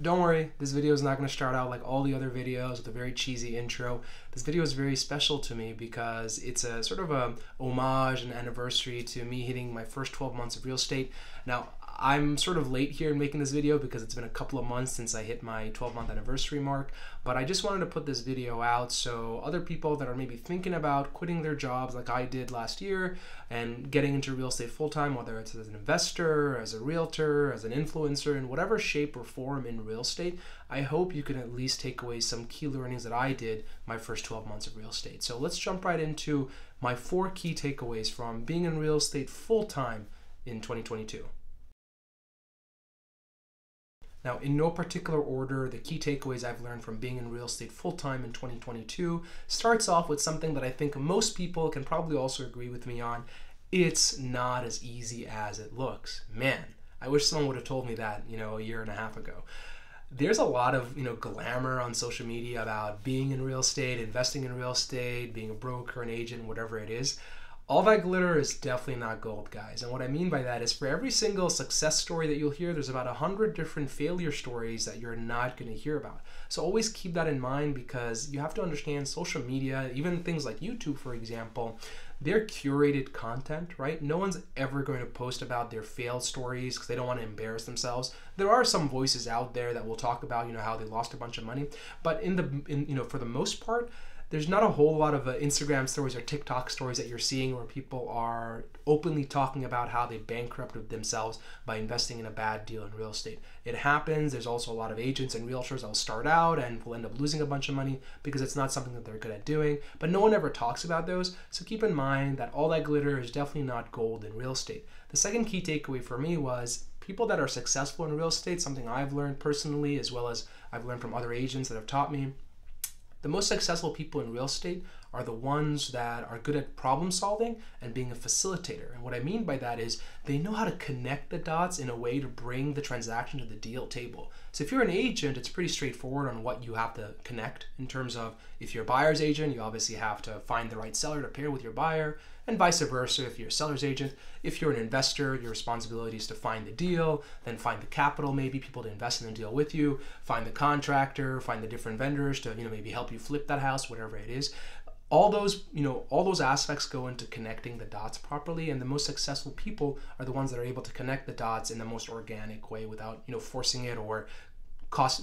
don't worry, this video is not going to start out like all the other videos with a very cheesy intro. This video is very special to me because it's a sort of a homage and anniversary to me hitting my first 12 months of real estate. Now, I'm sort of late here in making this video because it's been a couple of months since I hit my 12-month anniversary mark, but I just wanted to put this video out so other people that are maybe thinking about quitting their jobs like I did last year and getting into real estate full-time, whether it's as an investor, as a realtor, as an influencer, in whatever shape or form in real estate, I hope you can at least take away some key learnings that I did my first 12 months of real estate. So let's jump right into my 4 key takeaways from being in real estate full-time in 2022. Now, in no particular order, the key takeaways I've learned from being in real estate full-time in 2022 starts off with something that I think most people can probably also agree with me on. It's not as easy as it looks. Man, I wish someone would have told me that, a year and a half ago. There's a lot of, glamour on social media about being in real estate, investing in real estate, being a broker, an agent, whatever it is. All that glitter is definitely not gold, guys. And what I mean by that is for every single success story that you'll hear, there's about 100 different failure stories that you're not going to hear about. So always keep that in mind because you have to understand social media, even things like YouTube, for example, they're curated content, right? No one's ever going to post about their failed stories because they don't want to embarrass themselves. There are some voices out there that will talk about, how they lost a bunch of money, but for the most part, there's not a whole lot of Instagram stories or TikTok stories that you're seeing where people are openly talking about how they bankrupted themselves by investing in a bad deal in real estate. It happens. There's also a lot of agents and realtors that will start out and will end up losing a bunch of money because it's not something that they're good at doing, but no one ever talks about those. So keep in mind that all that glitter is definitely not gold in real estate. The second key takeaway for me was people that are successful in real estate, something I've learned personally as well as I've learned from other agents that have taught me. The most successful people in real estate are the ones that are good at problem solving and being a facilitator. And what I mean by that is they know how to connect the dots in a way to bring the transaction to the deal table. So if you're an agent, it's pretty straightforward on what you have to connect in terms of if you're a buyer's agent, you obviously have to find the right seller to pair with your buyer, and vice versa if you're a seller's agent. If you're an investor, your responsibility is to find the deal, then find the capital, maybe people to invest in the deal with you, find the contractor, find the different vendors to maybe help you flip that house, whatever it is. All those aspects go into connecting the dots properly, and the most successful people are the ones that are able to connect the dots in the most organic way without forcing it or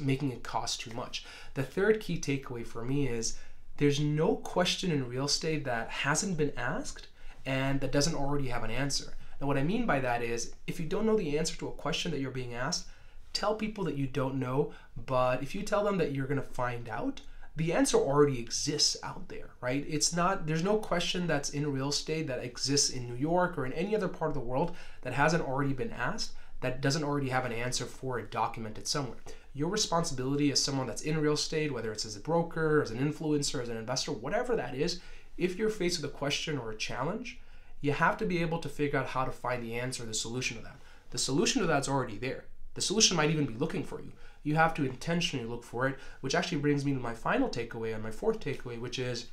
making it cost too much. The third key takeaway for me is there's no question in real estate that hasn't been asked and that doesn't already have an answer. Now, what I mean by that is if you don't know the answer to a question that you're being asked, tell people that you don't know, but if you tell them that you're going to find out, the answer already exists out there, right? There's no question that's in real estate that exists in New York or in any other part of the world that hasn't already been asked, that doesn't already have an answer for it documented somewhere. Your responsibility as someone that's in real estate, whether it's as a broker, as an influencer, as an investor, whatever that is, if you're faced with a question or a challenge, you have to be able to figure out how to find the answer, the solution to that. The solution to that's already there. The solution might even be looking for you. You have to intentionally look for it, which actually brings me to my final takeaway and my fourth takeaway, which is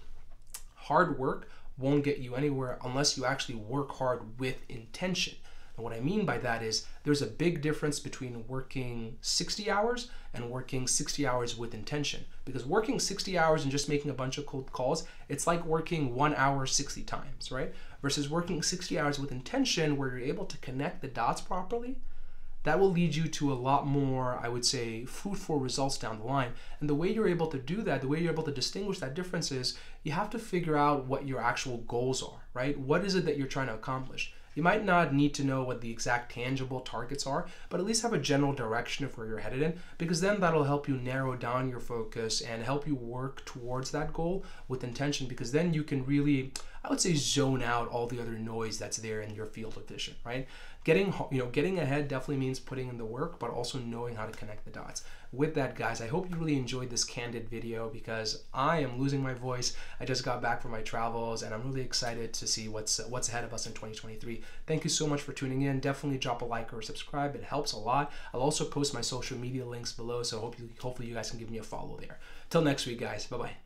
hard work won't get you anywhere unless you actually work hard with intention. And what I mean by that is there's a big difference between working 60 hours and working 60 hours with intention. Because working 60 hours and just making a bunch of cold calls, it's like working 1 hour 60 times, right? Versus working 60 hours with intention where you're able to connect the dots properly, that will lead you to a lot more, I would say, fruitful results down the line. And the way you're able to do that, the way you're able to distinguish that difference is you have to figure out what your actual goals are, right? What is it that you're trying to accomplish? You might not need to know what the exact tangible targets are, but at least have a general direction of where you're headed in, because then that'll help you narrow down your focus and help you work towards that goal with intention, because then you can really, I would say, zone out all the other noise that's there in your field of vision, right? Getting ahead definitely means putting in the work, but also knowing how to connect the dots. With that, guys, I hope you really enjoyed this candid video because I am losing my voice. I just got back from my travels and I'm really excited to see what's ahead of us in 2023. Thank you so much for tuning in. Definitely drop a like or subscribe. It helps a lot. I'll also post my social media links below, so hopefully you guys can give me a follow there. Till next week, guys. Bye-bye.